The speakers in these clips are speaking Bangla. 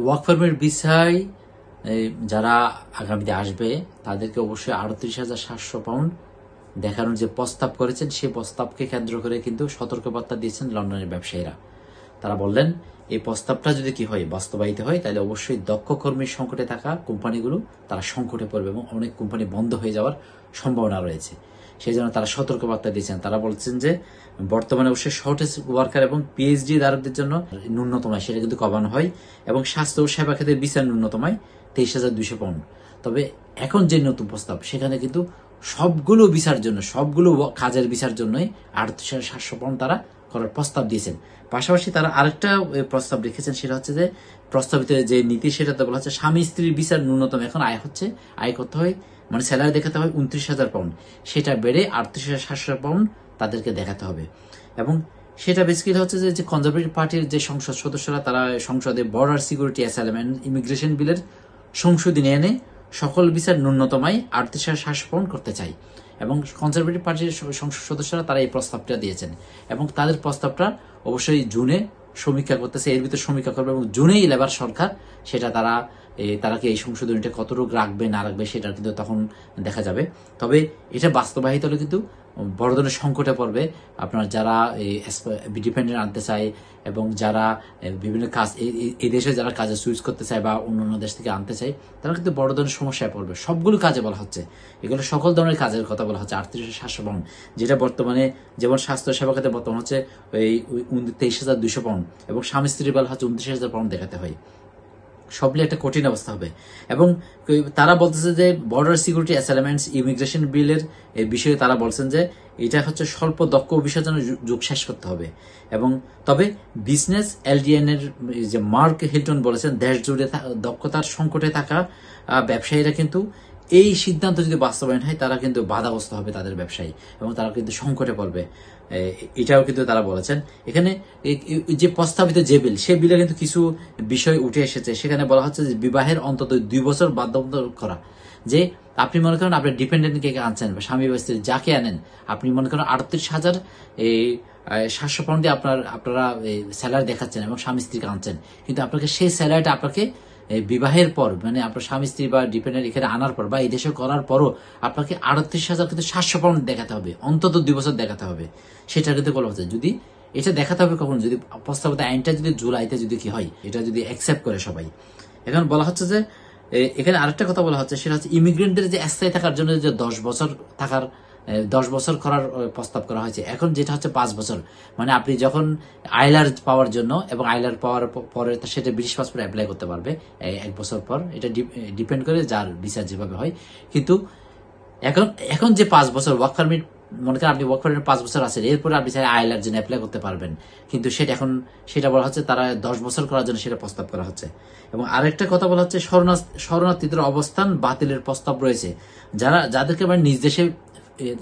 ওয়ার্ক পারমিট ভিসায় যারা আগামীতে আসবে তাদেরকে অবশ্যই 38,700 পাউন্ড দেখানোর যে প্রস্তাব করেছেন সেই প্রস্তাবকে কেন্দ্র করে কিন্তু সতর্কবার্তা দিয়েছেন লন্ডনের ব্যবসায়ীরা। তারা বললেন এই প্রস্তাবটা যদি কি হয়, বাস্তবায়িত হয়, তাহলে অবশ্যই দক্ষ কর্মীর সংকটে থাকা কোম্পানিগুলো তারা সংকটে পড়বে এবং অনেক কোম্পানি বন্ধ হয়ে যাওয়ার সম্ভাবনা রয়েছে। সেই জন্য তারা সতর্কবার্তা দিয়েছেন। তারা বলছেন যে বর্তমানে অবশ্যই শর্টেজ ওয়ার্কার এবং পিএইচডি ধারকদের জন্য ন্যূনতম সেটা কিন্তু কমানো হয় এবং স্বাস্থ্য ও সেবা ক্ষেত্রে ভিসার ন্যূনতম 23,200 পাউন্ড। তবে এখন যে নতুন প্রস্তাব সেখানে কিন্তু সবগুলো ভিসার জন্য, সবগুলো কাজের ভিসার জন্যই 38,700 পাউন্ড তারা করার প্রস্তাব দিয়েছেন। পাশাপাশি তারা আরেকটা প্রস্তাব রেখেছেন, সেটা হচ্ছে যে প্রস্তাবিত যে নীতি সেটাতে বলা হচ্ছে স্বামী স্ত্রীর ভিসার ন্যূনতম এখন আয় করতে হয়, মানে স্যালারি দেখাতে হয় 29,000 পাউন্ড, সেটা বেড়ে 38,700 পাউন্ড তাদেরকে দেখাতে হবে। এবং সেটা বেসিক্যালি হচ্ছে যে কনজারভেটিভ পার্টির যে সংসদ সদস্যরা তারা সংসদে border security asylum and immigration বিলের সংশোধনী এনে সকল ভিসার ন্যূনতম 38,700 পাউন্ড করতে চায় এবং কনজারভেটিভ পার্টির সংসদ সদস্যরা তারা এই প্রস্তাবটা দিয়েছেন এবং তাদের প্রস্তাবটা অবশ্যই জুনে সমীক্ষা করতেছে, এর ভিতরে সমীক্ষা করবে এবং জুনেই লেবার সরকার সেটা তারা কি এই সংশোধনীটা কতটুকু রাখবে না রাখবে সেটা কিন্তু তখন দেখা যাবে। তবে এটা বাস্তবায়িত হলে কিন্তু বড় ধরনের সংকটে পড়বে আপনার যারা ডিপেন্ডেন্ট আনতে চায় এবং যারা বিভিন্ন কাজ এই দেশে যারা কাজে সুইচ করতে চায় বা অন্য দেশ থেকে আনতে চায় তারা কিন্তু বড় ধরনের সমস্যায় পড়বে। সবগুলো কাজে বলা হচ্ছে, এগুলো সকল ধরনের কাজের কথা বলা হচ্ছে 38,700 পাউন্ড, যেটা বর্তমানে যেমন স্বাস্থ্য সেবা খাতে বর্তমান হচ্ছে ওই 23,200 পাউন্ড এবং স্বামী স্ত্রী বেলা হচ্ছে 29,000 পাউন্ড দেখাতে হয়। সবগুলো একটা কঠিন অবস্থা হবে এবং তারা বলতেছে যে বর্ডার সিকিউরিটি অ্যাসাইনমেন্টস ইমিগ্রেশন বিলের বিষয়ে তারা বলছেন যে এটা হচ্ছে স্বল্প দক্ষ বিষয়ের জন্য যুগ শেষ করতে হবে। এবং তবে বিজনেস এলডিএন এর যে মার্ক হিলটন বলেছেন দেশ জুড়ে দক্ষতার সংকটে থাকা ব্যবসায়ীরা কিন্তু এই সিদ্ধান্ত যদি বাস্তবায়ন হয় তারা কিন্তু বাধাগ্রস্ত হবে তাদের ব্যবসায়ী এবং তারা কিন্তু সংকটে পড়বে, এটাও কিন্তু তারা বলেছেন। এখানে যে প্রস্তাবিত যে বিল সেই বিলে কিন্তু কিছু বিষয় উঠে এসেছে। সেখানে বলা হচ্ছে যে বিবাহের অন্তত 2 বছর বাধ্যবাধকতা করা, যে আপনি মনে করেন আপনার ডিপেন্ডেন্ট কে আনছেন বা স্বামী বা স্ত্রী যাকে আনেন, আপনি মনে করেন 38,700 পাউন্ড দিয়ে আপনারা স্যালারি দেখাচ্ছেন এবং স্বামী স্ত্রীকে আনছেন, কিন্তু আপনাকে সেই স্যালারিটা আপনাকে বিবাহের পর মানে আপনার স্বামী স্ত্রী বা ডিপেন্ডেন্ট এখানে আনার পর বা এই দেশে করার পরও আপনাকে 38,700 পাউন্ড দেখাতে হবে, অন্তত 2 বছর দেখাতে হবে। সেটা কিন্তু বলা হচ্ছে যদি এটা দেখাতে হবে কখন, যদি প্রস্তাবিত আইনটা যদি জুলাইতে যদি কি হয়, এটা যদি অ্যাকসেপ্ট করে সবাই। এখন বলা হচ্ছে যে এখানে আরেকটা কথা বলা হচ্ছে, সেটা হচ্ছে ইমিগ্রেন্টদের যে স্থায়ী থাকার জন্য যে 10 বছর করার প্রস্তাব করা হয়েছে, এখন যেটা হচ্ছে 5 বছর, মানে আপনি যখন আইলার পাওয়ার জন্য এবং আইলার পাওয়ার পরে সেটা ব্রিটিশ পাসপোর্ট অ্যাপ্লাই করতে পারবে 1 বছর পর, এটা ডিপেন্ড করে যার ভিসা যেভাবে হয়। কিন্তু এখন যে 5 বছর ওয়ার্ক পারমিট, মনে করেন আপনি ওয়ার্ক পারমিট 5 বছর আছেন, এরপরে আপনি চাই আইলার জন্য অ্যাপ্লাই করতে পারবেন, কিন্তু সেটা বলা হচ্ছে তারা 10 বছর করার জন্য সেটা প্রস্তাব করা হচ্ছে। এবং আরেকটা কথা বলা হচ্ছে শরণার্থীদের অবস্থান বাতিলের প্রস্তাব রয়েছে, যাদেরকে মানে নিজ দেশে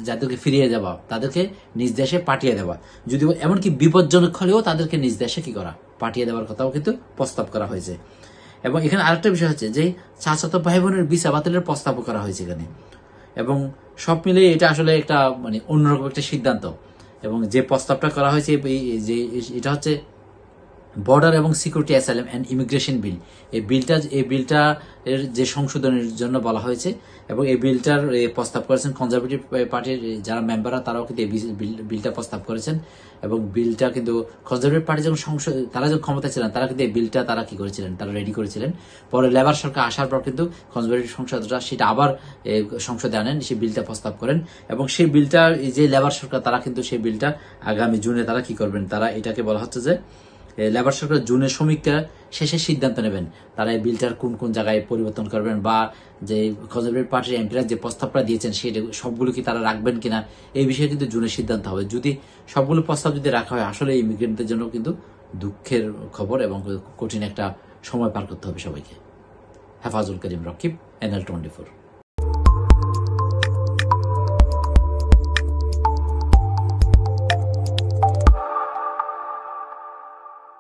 যাদেরকে ফিরিয়ে যাওয়া, তাদেরকে নিজ দেশে পাঠিয়ে দেওয়া, যদিও এমনকি বিপজ্জনক হলেও তাদেরকে নিজ দেশে কি করা, পাঠিয়ে দেওয়ার কথাও কিন্তু প্রস্তাব করা হয়েছে। এবং এখানে আরেকটা বিষয় হচ্ছে যে চাচাতো ভাই বোনের ভিসা বাতিলের প্রস্তাব করা হয়েছে এখানে। এবং সব মিলিয়ে এটা আসলে একটা মানে অন্যরকম একটা সিদ্ধান্ত। এবং যে প্রস্তাবটা করা হয়েছে যে এটা হচ্ছে বর্ডার এবং সিকিউরিটি অ্যাসাইলাম এন্ড ইমিগ্রেশন বিল, এই বিলটা এর যে সংশোধনের জন্য বলা হয়েছে এবং এই বিলটার প্রস্তাব করেছেন কনজারভেটিভ পার্টির যারা মেম্বাররা, তারাও কিন্তু এই বিলটা প্রস্তাব করেছেন। এবং বিলটা কিন্তু কনজারভেটিভ পার্টি যখন তারা যখন ক্ষমতা ছিলেন তারা কিন্তু এই বিলটা তারা কি করেছিলেন, তারা রেডি করেছিলেন। পরে লেবার সরকার আসার পর কিন্তু কনজারভেটিভ সংসদরা সেটা আবার সংসদে আনেন, সেই বিলটা প্রস্তাব করেন এবং সেই বিলটা যে লেবার সরকার তারা কিন্তু সেই বিলটা আগামী জুনে তারা কি করবেন, তারা এটাকে বলা হচ্ছে যে লেবার সরকার জুনের সমীক্ষা শেষে সিদ্ধান্ত নেবেন তারা এই বিলটার কোন কোন জায়গায় পরিবর্তন করবেন বা যে কনজারভেটিভ পার্টির এমপিরা যে প্রস্তাবটা দিয়েছেন সেটা সবগুলো কি তারা রাখবেন কিনা, এই বিষয়ে কিন্তু জুনের সিদ্ধান্ত হবে। যদি সবগুলো প্রস্তাব যদি রাখা হয়, আসলে ইমিগ্রেন্টদের জন্য কিন্তু দুঃখের খবর এবং কঠিন একটা সময় পার করতে হবে সবাইকে। হেফাজুল করিম রকিব, NL 24।